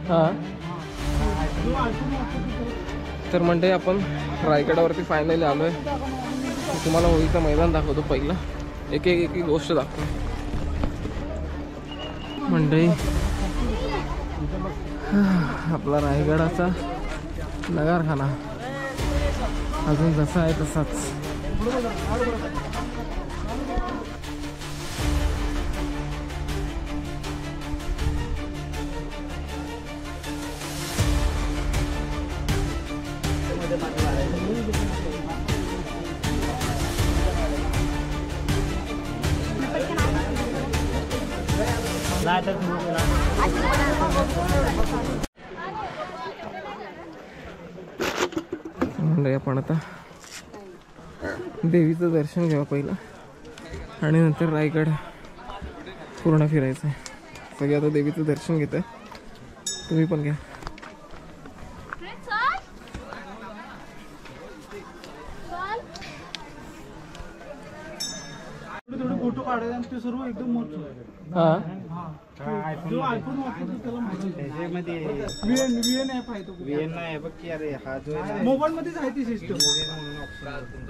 हां तर म्हणजे आपण रायगडावरती फायनली आलो आहे. तुम्हाला होळीचं मैदान दाखवतो. पहिलं एक एक गोष्ट दाखवतो. मंडळी आपला रायगडाचा नगारखाना अजून जसा आहे तसाच. आपण आता देवीचं दर्शन घ्यावं पहिलं आणि नंतर रायगड पूर्ण फिरायचं आहे. सगळे आता देवीचं दर्शन घेत आहे. तुम्ही पण घ्या. फोटो काढायचे आणि ते सर्व एकदम मोठं. जो आयफोन वापरतो त्याला माहिती त्याच्यामध्ये VN ॲप आहे. तो VN आहे बघ की. अरे हा जो मोबाईल मध्येच आहे ती सिस्टम.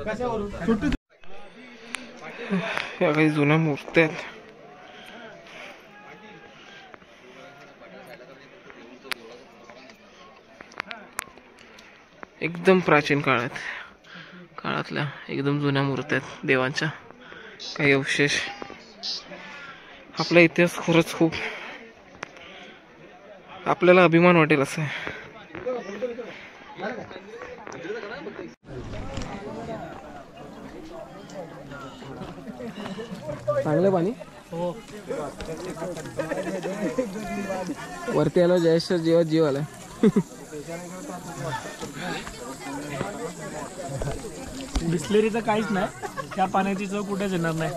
कशावरून छोटे या काही जुन्या मूर्त्या आहेत. एकदम प्राचीन काळातल्या एकदम जुन्या मूर्त्या आहेत देवांच्या. काही अवशेष. आपला इतिहास खरंच खूप आपल्याला अभिमान वाटेल असं आहे. चांगलं पाणी वरती आलो. जयेश्वर जीवात जीव आलाय. बिस्लेरीचं काहीच नाही. त्या पाण्याची चव कुठेच येणार नाही.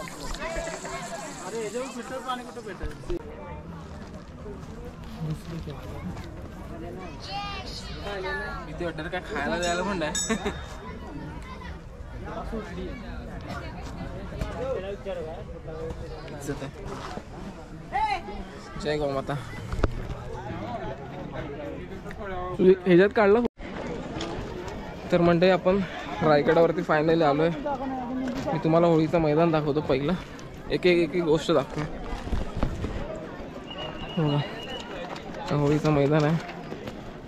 किती वाटतं काय खायला द्यायला पण नाही. जय गौमाता. ह्याच्यात काढलं तर म्हणजे आपण रायगडावरती फायनली आलो आहे. मी तुम्हाला होळीचं मैदान दाखवतो. पहिलं एक एक गोष्ट दाखवतो. होळीचं मैदान आहे.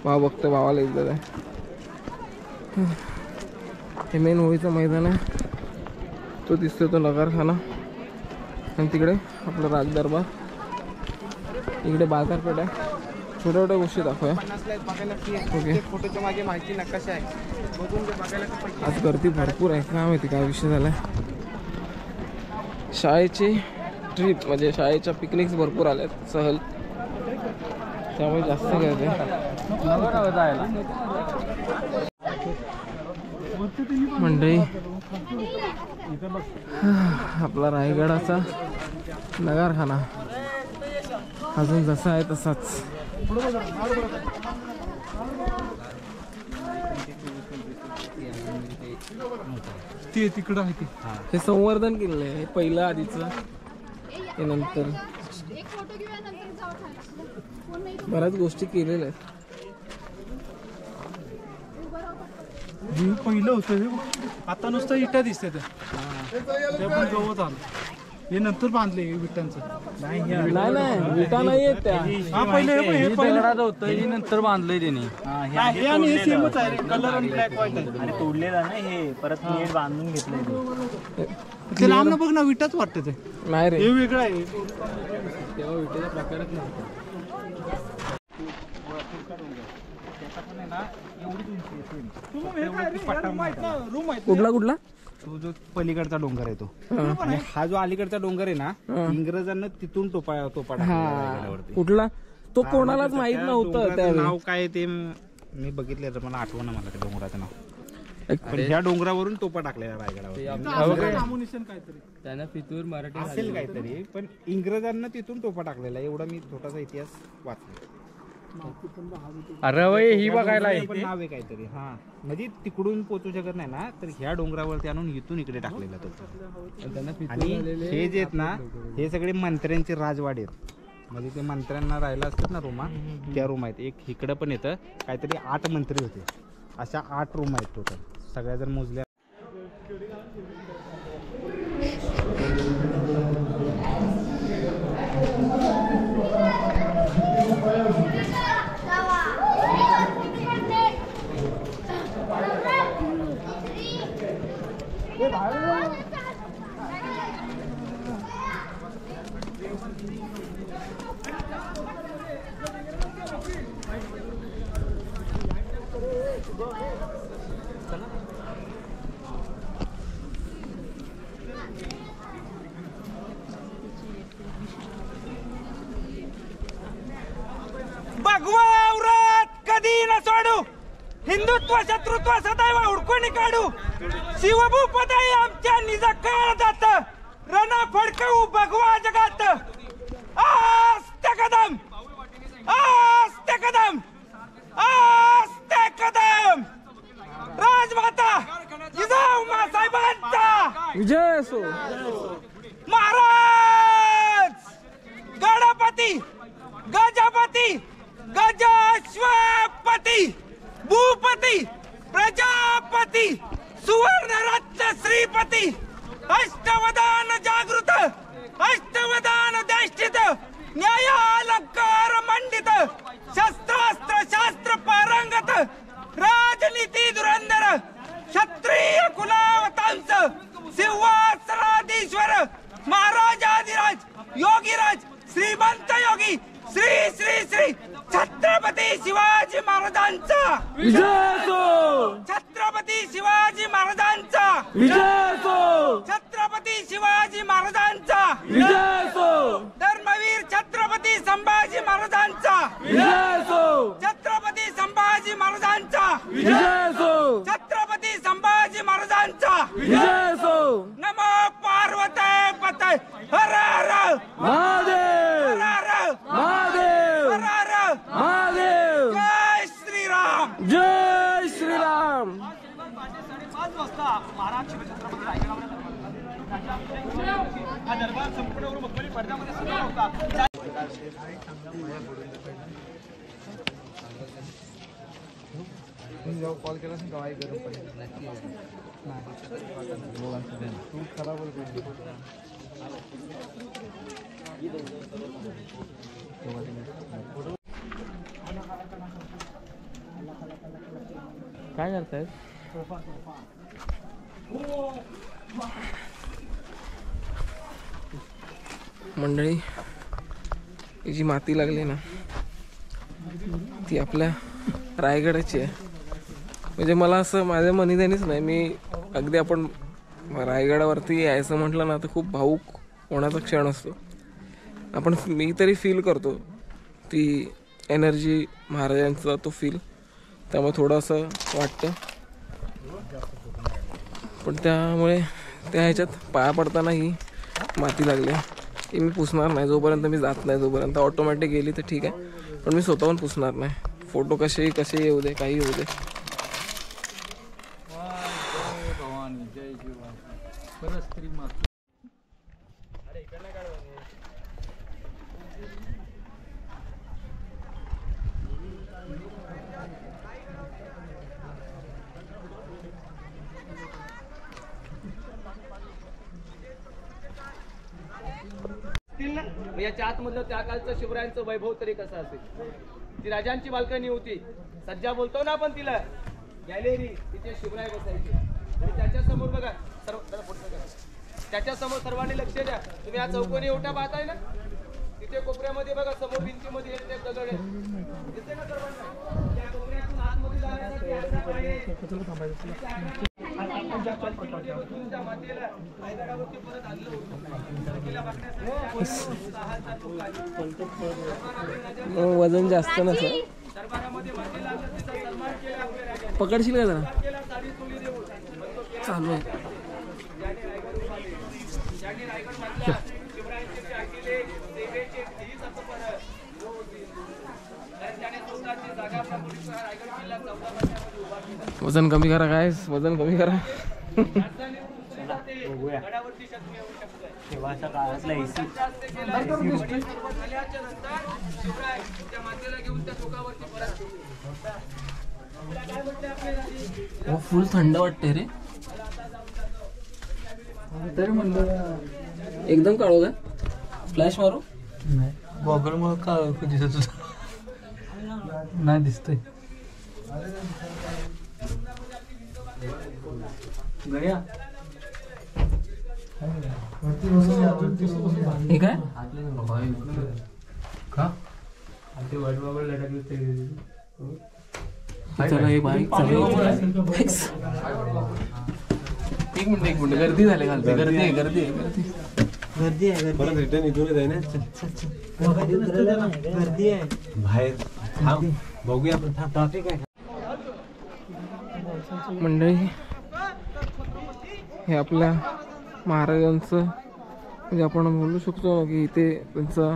भाव बघतो भावाला इज्जत आहे. हे मेन होळीचं मैदान आहे. तो दिसतो तो नगारखाना आणि तिकडे आपलं राजदरबार. इकडे बाजारपेठ आहे. छोट्या छोट्या गोष्टी दाखवूया. ओके. फोटोच्या मागे माहिती नकाशा आहे. आज गर्दी भरपूर आहे. काय माहिती काय विषय झालाय. शाळेची ट्रिप म्हणजे शाळेच्या पिकनिक्स भरपूर आल्यात सहल. त्यामुळे जास्त गर्दी मंडळी. आपला रायगडाचा नगारखाना अजून जसा आहे तसाच. ते तिकडं आहे. ते हे संवर्धन केलेलं आहे. पहिलं आधीचं हे नंतर बऱ्याच गोष्टी केलेल्या आहेत. पहिलं होतं आता नुसतं इटा दिसते. ते पण गवत आलं. हे नंतर बांधले विटांचं. नाही विटा नाही आहेत त्या. होतं हे नंतर बांधलंय त्याने. हे सेमच आहे. कलर आणि ब्लॅक व्हाईट आहे. आणि तोडलेला ना हे परत नीट बांधून घेतलंय. ते लांब बघ ना विटाच वाटतं. ते नाही रे हे वेगळं आहे. तेव्हा विटेचा प्रकारच नव्हता. कुठला तो जो पलीकडचा डोंगर आहे तो आणि हा जो अलीकडचा डोंगर आहे ना इंग्रजांना तिथून टोपा कुठला तो कोणालाच माहित नव्हतं. त्यावेळी नाव काय ते मी बघितलं मला आठवण मला त्या डोंगराचं नाव. पण ह्या डोंगरावरून तोपा टाकलेला रायगडावर त्यांना पितूर मराठी असेल काहीतरी. पण इंग्रजांना तिथून टोपा टाकलेला एवढा मी छोटासा इतिहास वाचला. अरे ही बघायला पण नाव आहे काहीतरी. हा म्हणजे तिकडून पोहोचू शकत नाही ना तर ह्या डोंगरावरती आणून इथून इकडे टाकलेला तो. आणि हे जे आहेत ना हे सगळे मंत्र्यांचे राजवाडे आहेत. म्हणजे ते मंत्र्यांना राहायला असतात ना रूमा, त्या रूम आहेत. एक इकडं पण येतं, काहीतरी 8 मंत्री होते. अशा 8 रूम आहेत टोटल, सगळ्या जर मोजल्या. भगवा औरत कधी न सोडू, हिंदुत्व शत्रुत्व सदैव हुडकून काढू. शिवभूपदाई आमच्या निज काळ जात, रण फडकवू भगवा जगात. आस्ते कदम, आस्ते कदम, आस्ते कदम. राजमाता जिजाऊ मासाहेबांचा विजय असो. महाराज गणपती गजपती गजाश्वपती भूपती प्रजापती सुवर्णरत्न श्रीपती. अष्टवदान जागृत, अष्टवदान देष्टित, न्यायालंकार मंडित, शस्त्रास्त्र शास्त्र पारंगत, राजनीती धुरंधर, क्षत्रिय कुलावतांस, सिंहासनाधीश्वर, महाराजाधिराज योगीराज श्रीमंत योगी श्री श्री श्री छत्रपती शिवाजी महाराजांचा विजय असो. छत्रपती शिवाजी महाराजांचा विजय असो. छत्रपती शिवाजी महाराजांचा विजय असो. धर्मवीर छत्रपती संभाजी महाराजांचा विजय असो. छत्रपती संभाजी महाराजांचा विजय असो. छत्रपती संभाजी महाराजांचा विजय असो. नमो पार्वते पते हर हर महादेव, हर हर महादेव, हर हर महादेव. जय श्रीराम. जय श्रीराम. 5 वाजता महाराज शिवछत्रपती रायगडावर हा दरबार संपूर्ण मखमली पडद्यामध्ये सुरू होता. कॉल केला तू खराब काय करतायत? मंडळी, ही जी माती लागली ना ती आपल्या रायगडाची आहे. म्हणजे मला असं माझ्या मनीदानीच नाही, मी अगदी आपण रायगडावरती यायचं म्हटलं ना तर खूप भावूक होण्याचा क्षण असतो. आपण मी तरी फील करतो ती एनर्जी महाराजांचा तो फील, त्यामुळे थोडंसं वाटतं. पण त्यामुळे त्या ह्याच्यात पाया पडताना ही माती लागली. ही मी पुसणार नाही जोपर्यंत मी जात नाही, जोपर्यंत ऑटोमॅटिक गेली तर ठीक आहे, पण मी स्वतःहून पुसणार नाही. फोटो कसे येऊ दे, काही येऊ दे. याच्या आतमधलं त्या कालचं शिवरायांचं वैभव तरी कसं असेल. ती राजांची बाल्कनी होती, सज्जा बोलतो ना आपण तिला, गॅलेरी, तिथे शिवराय बसायचे. आणि त्याच्या समोर बघा त्याच्या समोर सर्वांनी लक्ष द्या. तुम्ही हा चौकोनी ओटा पाहताय ना, तिथे कोपऱ्यामध्ये बघा समोर भिंतीमध्ये ते दगड आहे, दिसते ना सर्वांना. त्या कोपऱ्यातून आतमध्ये जाण्यासाठी वजन जास्त नसतं. पकडशील का जरा? चालू आहे. वजन कमी करा, काय वजन कमी करा. तेव्हाच्या काळातला एसी फुल थंड वाटते रे. तरी म्हणलं एकदम काढू काय? फ्लॅश मारू? नाही गॉगल मुळे काळ दिसत होत नाही दिसतंय. गड्या हे काय? का चला हे बाईक चालू. एक मिनिट गर्दी झाली खालती. गर्दी आहे. गर्दी आहे. परत रिटर्न इथूनच आहे ना. गर्दी आहे बाहेर थांब बघूया आपण. थांब ट्रॅफिक आहे. मंडळी हे आपल्या महाराजांचं म्हणजे आपण बोलू शकतो ना की इथे त्यांचा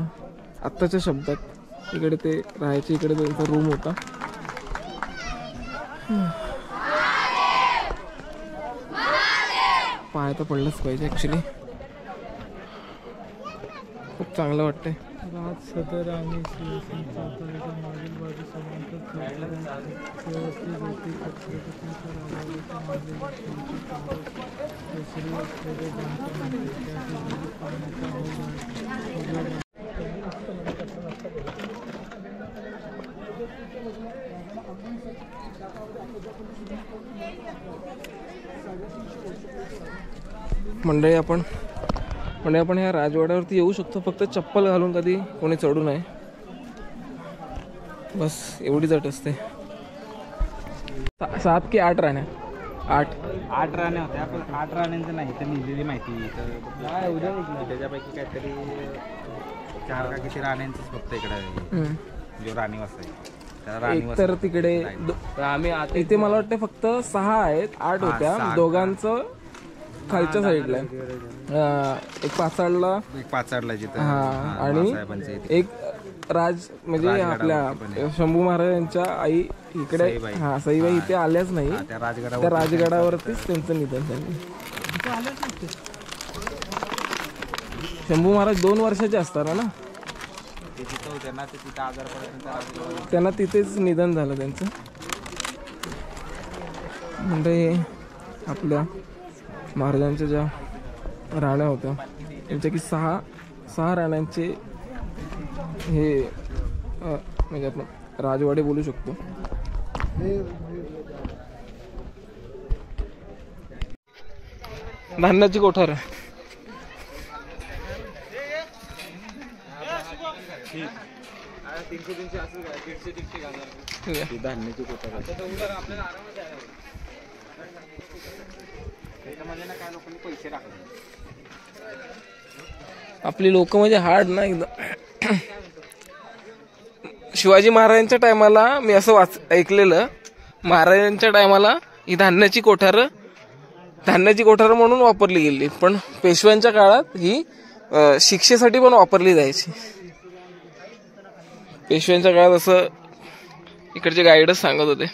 आत्ताच्या शब्दात इकडे ते राहायचे. इकडे त्यांचा रूम होता. पाय तर पडलंच पाहिजे ॲक्च्युली. खूप चांगलं वाटतंय. राज सदर आणि शिवसेना चौथऱ्याच्या मागील बाजू समांतर व्यवस्थित होती. छत्रपतींच्या राजाच्या मागे लक्ष्मीची केसरी असलेले बांधकाम होते. त्या शेजारी पाण्याचा हौद आहे. मंडळी आपण ह्या राजवाड्यावरती येऊ शकतो. फक्त चप्पल घालून कधी कोणी चढू नये. बस एवढीच अट असते. 7 की 8 राण्या? 8 राण्या होत्या. पण 8 राण्यांचं नाही तर लिहिलेली माहिती तर त्याच्यापैकी काहीतरी 4 का किती राण्यांचंच फक्त इकडे जो राणीवास आहे. एक तर तिकडे आम्ही इथे मला वाटतं फक्त 6 आहेत. 8 होत्या. दोघांचं खालच्या साईडला एक पाचाडला जिथं आणि एक राज म्हणजे आपल्या शंभू महाराजांच्या आई इकडे सईबाई इथे आल्याच नाही. त्या राजगडावरतीच त्यांचं निधन झालं. शंभू महाराज 2 वर्षाचे असताना ना त्यांना तिथेच निधन झालं त्यांचं. म्हणजे आपल्या महाराजांच्या ज्या राण्या होत्या त्यांच्या की 6 राण्यांचे हे म्हणजे आपण राजवाडे बोलू शकतो. धान्याची कोठार धान्याची कोठार पैसे आपली लोक म्हणजे हार्ड ना एकदम. शिवाजी महाराजांच्या टायमाला मी असं ऐकलेलं, महाराजांच्या टायमाला ही धान्याची कोठार म्हणून वापरली गेली. पण पेशव्यांच्या काळात ही शिक्षेसाठी पण वापरली जायची. पेशव्यांच्या काळात असं इकडचे गाईडच सांगत होते.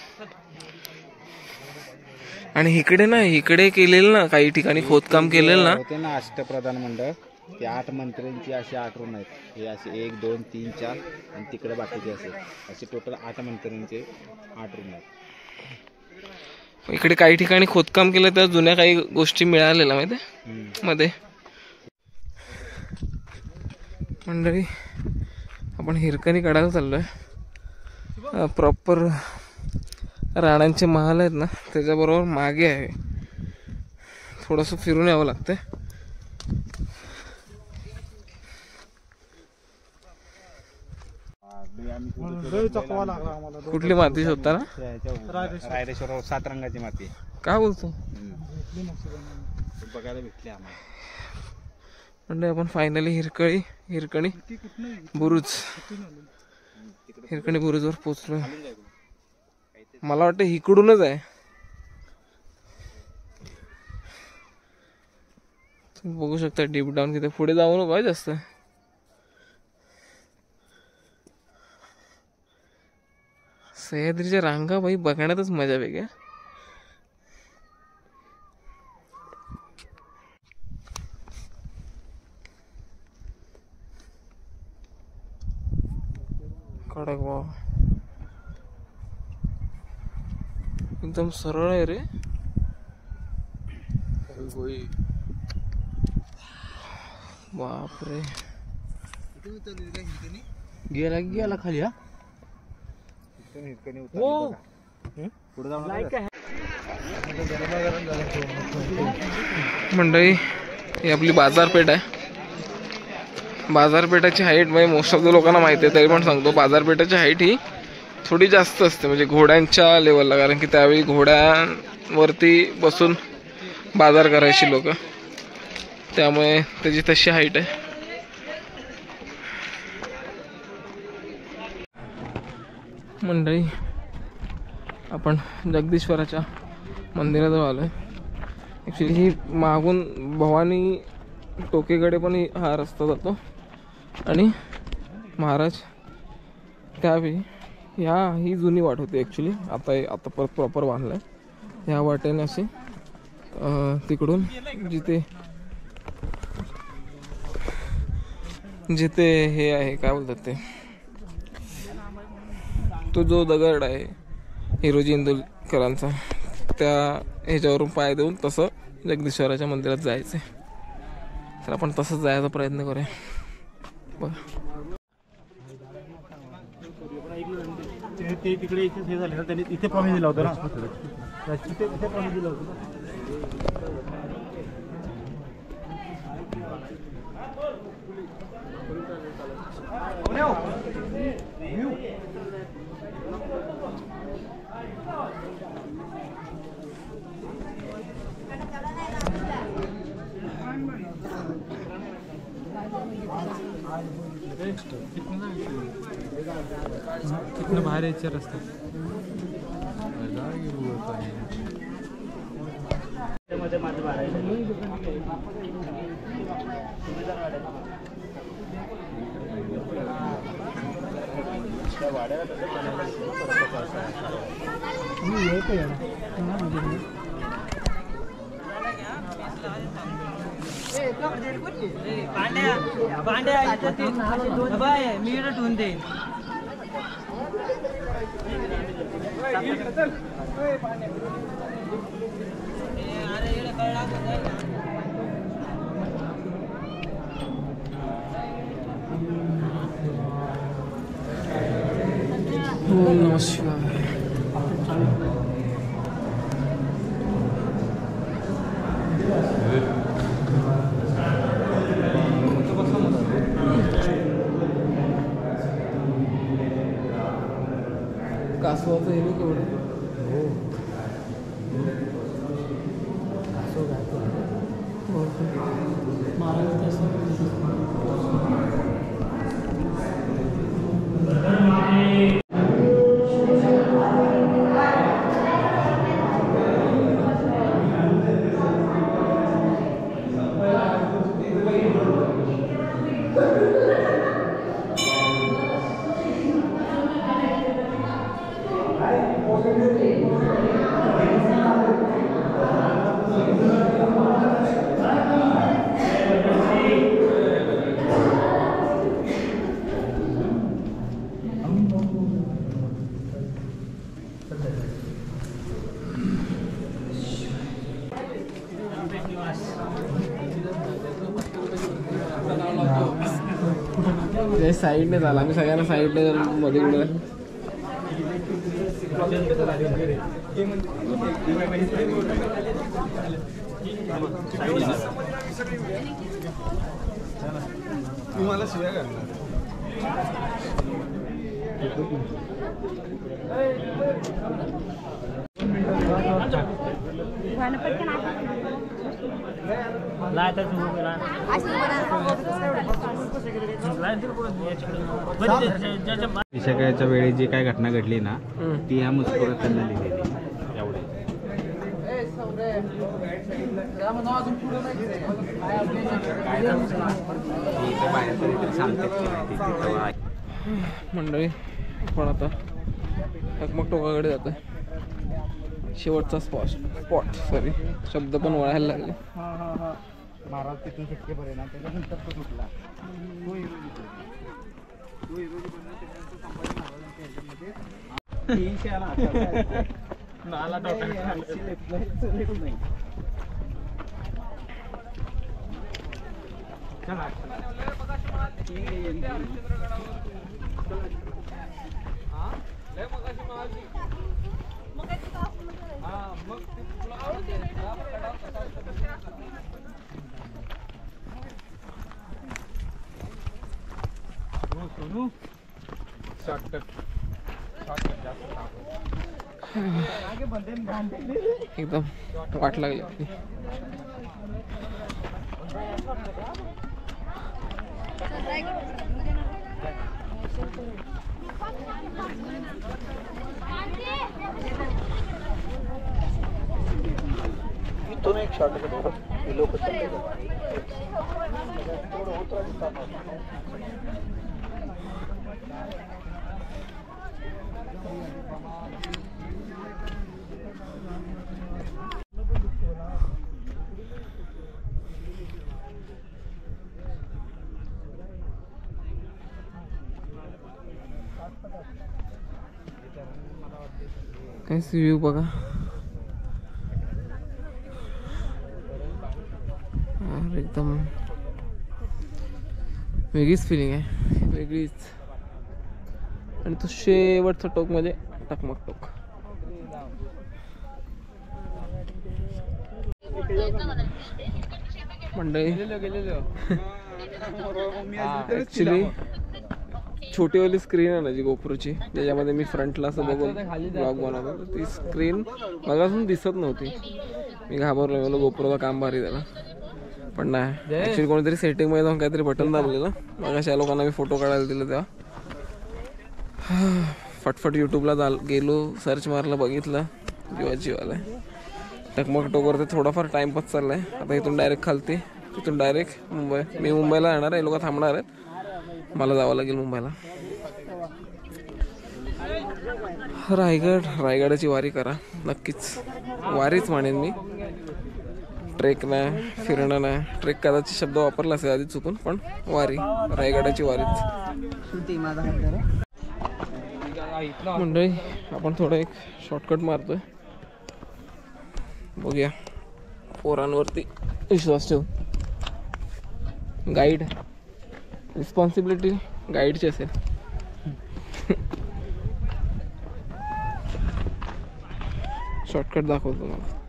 आणि इकडे केलेलं ना काही ठिकाणी खोदकाम केलेलं ना होते ना अष्टप्रधान मंडळ. ते 8 मंत्र्यांची असे 8 रूम आहेत. हे असे 1 2 3 4 आणि तिकडे बाकीचे असे टोटल 8 मंत्र्यांचे 8 रूम आहेत. इकडे काही ठिकाणी खोदकाम केलं तर जुन्या काही गोष्टी मिळालेल्या माहिती मध्ये. मंडळी आपण हिरकणी काढायला चाललोय. प्रॉपर राणांचे महाल आहेत ना त्याच्याबरोबर मागे आहे. थोडंसं फिरून यावं लागतंय. कुठली माती शोधता ना? रायरेश्वर 7 रंगाची माती. काय बोलतो? बघायला भेटली आम्हाला. म्हणजे आपण फायनली हिरकणी बुरुजवर पोहोचलो. मला वाटतं इकडूनच आहे. तुम्ही बघू शकता डीप डाऊन किती. पुढे जाऊ नको जास्त. सह्याद्रीच्या रांगा बाई बघण्यातच मजा वेगळी. कडक वाव एकदम सरळ आहे रे. बापरे गेला गेला खाली हा. मंडळी ही आपली बाजारपेठ आहे. बाजारपेठाची हाईट म्हणजे मोस्ट ऑफ द लोकांना माहिती आहे तरी पण सांगतो, बाजारपेठाची हाईट ही थोडी जास्त असते म्हणजे घोड्यांच्या लेवलला, कारण की त्यावेळी घोड्यांवरती बसून बाजार करायची लोक, त्यामुळे त्याची तशी हाईट आहे. मंडळी आपण जगदीश्वराच्या मंदिराजवळ आलो आहे. ॲक्च्युली ही मागून भवानी टोकेकडे पण हा रस्ता जातो आणि महाराज त्यावेळी ही जुनी वाट होती ॲक्च्युली. आता परत प्रॉपर बांधलं आहे. ह्या वाटेने असे तिकडून जिथे हे आहे काय बोलतात ते, तो जो दगड आहे हिरोजी इंदुलकरांचा, त्या ह्याच्यावरून पाय देऊन तसं जगदीश्वराच्या मंदिरात जायचं. तर आपण तसंच जायचा प्रयत्न करूया. बघा ते तिकडे इथे हे झाले ना, त्यांनी इथे प्रॉमिस दिला होता ना, इथे प्रॉमिस दिला होता. तिथनं बाहेर यायचे रस्ता. ओम नमः शिवाय. कासवाचं हे बघ केवढं. साईडने झाला, आम्ही सगळ्यांना साईडने मध्ये उडलं. तुम्हाला शिवाय घालणार विषयाच्या वेळी जी काय घटना घडली ना ती ह्या मजकुरात त्यांना लिहिलेली एवढे. मंडळी पण आता टकमक टोकाकडे जात आहे. शेवटचा स्पॉट सॉरी शब्द पण वळायला लागले. महाराज तिथून सुटके बरे ना त्याच्यानंतर तो सुटला. तो हिरोजी बनला त्याच्यानंतर संभाजी महाराज 300 आला नाला एकदम वाट लागली आपली. इथून एक शॉर्टकट हे लोक काय व्ह्यू बघा. एकदम वेगळीच फिलिंग आहे, वेगळीच. आणि तो शेवटचा टोक म्हणजे टकमक टोक. मंडळी ऍक्च्युली छोटीवाली स्क्रीन आहे ना जी गोप्रोची, ज्याच्यामध्ये मी फ्रंटला असं बघून ब्लॉग बनवतो, तर ती स्क्रीन मगासून दिसत नव्हती. मी घाबरलो, मला गोप्रोचं काम भारी झालं. पण नाही, ॲक्च्युली कोणीतरी सेटिंगमध्ये जाऊन काहीतरी बटन दाबलेलं. मग अशा लोकांना मी फोटो काढायला दिलं तेव्हा फटफट यूट्यूबला गेलो, सर्च मारलं, बघितलं जीवाची वाला आहे. टकमक टोकवरती थोडाफार टाइमपास चाललाय. आता इथून डायरेक्ट खालती, तिथून डायरेक्ट मुंबई. मी मुंबईला येणार आहे, लोक थांबणार आहेत, मला जावं लागेल मुंबईला. रायगडाची वारी करा नक्कीच. वारीच म्हणेन मी, ट्रेक नाही, फिरणं नाही. ट्रेक कदाचित शब्द वापरला असेल आधी चुकून, पण वारी, रायगडाची वारीच. मंडळी आपण थोडं एक शॉर्टकट मारतोय, बघूया. पोरांवरती विश्वास ठेवून. गाईड रिस्पॉन्सिबिलिटी गाईडची असेल. शॉर्टकट दाखवतो तुम्हाला.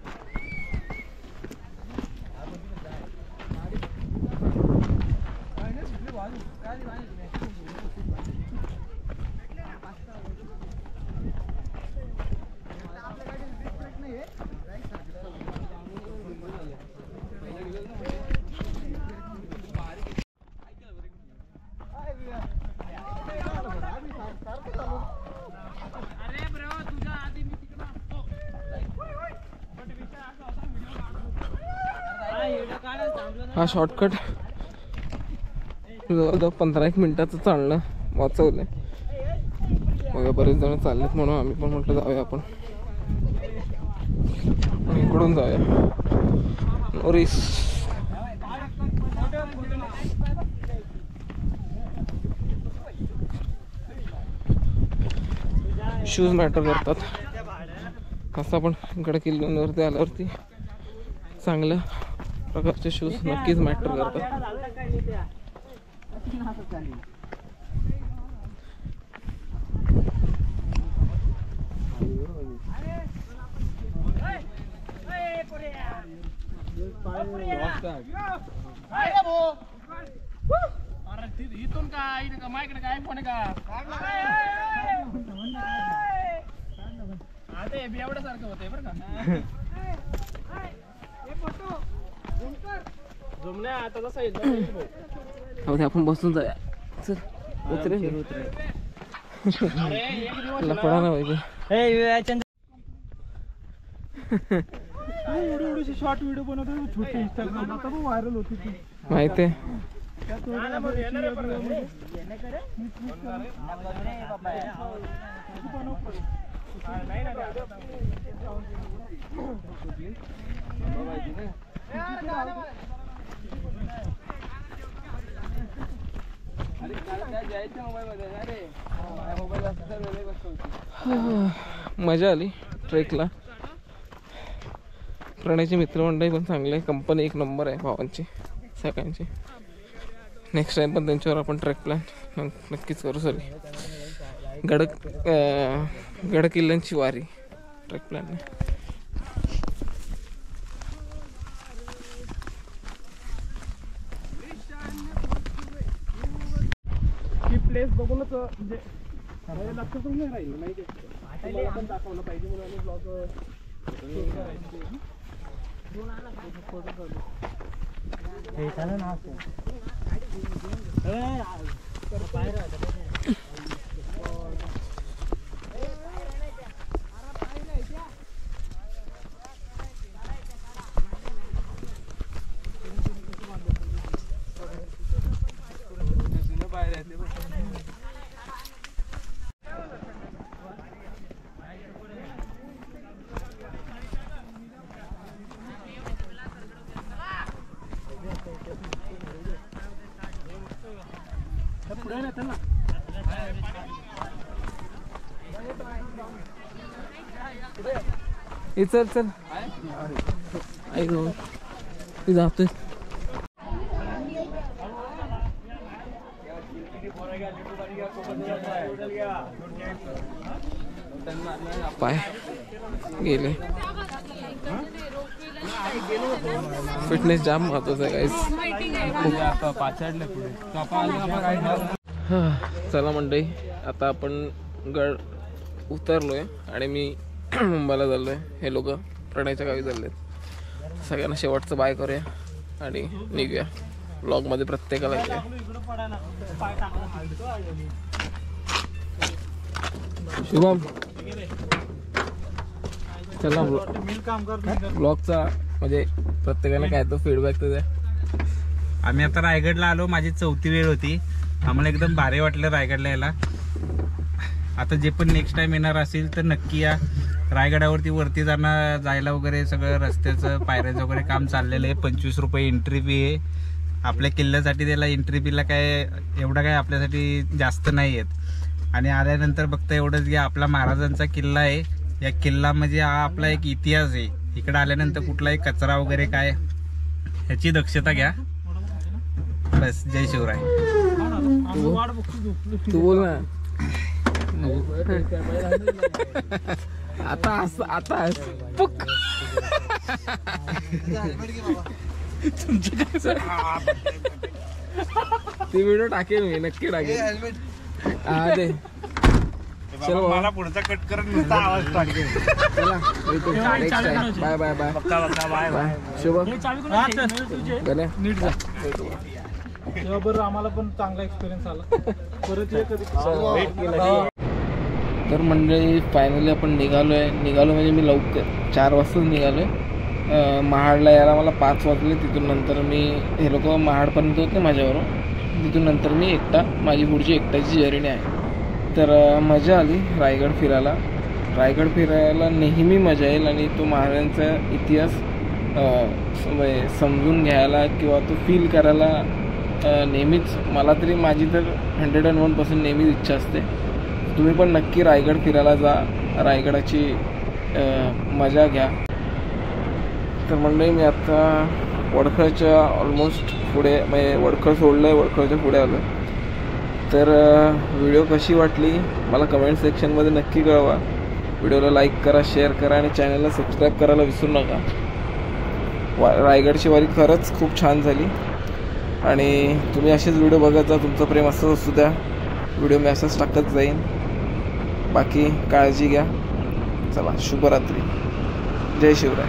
हा शॉर्टकट जवळजवळ 15-1 मिनिटाचं चालणं वाचवलंय. बघा बरेच जण चाललेत, म्हणून आम्ही पण म्हटलं जाऊया आपण. इकडून जाऊया. No risk. शूज मॅटर करतात. असं आपण इकडे किल्ल्यांवरती आल्यावरती चांगल्या प्रकारचे शूज नक्कीच मॅटर करतात. इथून काय माईकडे काय फोन आहे का एवढ्यासारखं होतंय बरं का. जमल्या आता तसा येईल. आपण बसून जाऊया. चल उतरे लपडा ना पाहिजे. एवढी शॉर्ट व्हिडिओ बनवतो छोटे इंस्टाग्राम आता पण व्हायरल होती ती माहिती आहे. मजा आली ट्रेकला. प्रणयची मित्रमंडळी पण चांगले, कंपनी एक नंबर आहे भावांची सगळ्यांची. नेक्स्ट टाइम पण त्यांच्यावर आपण ट्रेक प्लॅन नक्कीच करू. सॉरी गड किल्ल्यांची वारी ट्रेक प्लॅन. ही प्लेस बघूनच म्हणजे लक्षातच नाही राहील नाही ते. मला पण दाखवलं पाहिजे म्हणून आम्ही ब्लॉग चल चल ऐक मी जातोय. पाय गेले. फिटनेस जाम महत्वाचं आहे गाईस. चला मंडळी, आता आपण गड उतरलोय आणि मी मुंबईला चाललोय. हे लोक प्रणयच्या गावी चाललेत. सगळ्यांना शेवटचं बाय करूया आणि निघूया. ब्लॉगमध्ये प्रत्येकाला घेऊया. शुभम चला ब्लॉगचा म्हणजे प्रत्येकाला काय तो फीडबॅक तर द्या. आम्ही आता रायगडला आलो. माझी 4थी वेळ होती. आम्हाला एकदम भारी वाटलं रायगडला यायला. आता जे पण नेक्स्ट टाइम येणार असेल तर नक्की या. रायगडावरती वरती जायला वगैरे सगळं रस्त्याचं पायऱ्याचं वगैरे काम चाललेलं आहे. 25 रुपये एंट्री फी आहे. आपल्या किल्ल्यासाठी त्याला एंट्री फीला काय एवढं काय आपल्यासाठी जास्त नाही आहेत. आणि आल्यानंतर फक्त एवढंच घ्या, आपला महाराजांचा किल्ला आहे. या किल्ला म्हणजे हा आपला एक इतिहास आहे. इकडे आल्यानंतर कुठलाही कचरा वगैरे काय ह्याची दक्षता घ्या. बस. जय शिवराय. तू बोल ना. आता पुक ती व्हिडिओ टाकेल मी, नक्की टाकेल. हा दे. चलो मला पुढचा कट करत नुसता आवाज टाकेल. चला bye bye bye bye bye. शुभ गण्या नीट जा. बरं, आम्हाला पण चांगला एक्सपिरियन्स आला. परत ये कधी. तर मंडळी फायनली आपण निघालो म्हणजे मी लवकर 4 वाजताच निघालोय. महाडला यायला मला 5 वाजले. तिथून नंतर मी हे लोक महाडपर्यंत होते माझ्याबरोबर. तिथून नंतर मी माझी पुढची एकट्याची जर्नी आहे. तर मजा आली रायगड फिरायला. नेहमी मजा येईल आणि तो महाराजांचा इतिहास समजून घ्यायला किंवा तो फील करायला नेहमीच मला तरी माझी तर 101% नेहमीच इच्छा असते. तुम्ही पण नक्की रायगड फिरायला जा. रायगडाची मजा घ्या. तर मंडळी मी आता वडखळच्या ऑलमोस्ट पुढे म्हणजे वडखळ सोडलं आहे, वडखळच्या पुढे आलो. तर व्हिडिओ कशी वाटली मला कमेंट सेक्शनमध्ये नक्की कळवा. व्हिडिओला लाईक करा, शेअर करा आणि चॅनलला सबस्क्राईब करायला विसरू नका. रायगडची वारी खरंच खूप छान झाली आणि तुम्ही असेच व्हिडिओ बघत जा. तुमचं प्रेम असंच असू द्या. व्हिडिओ मी असंच टाकत जाईन. बाकी काळजी घ्या. चला शुभरात्री. जय शिवराय.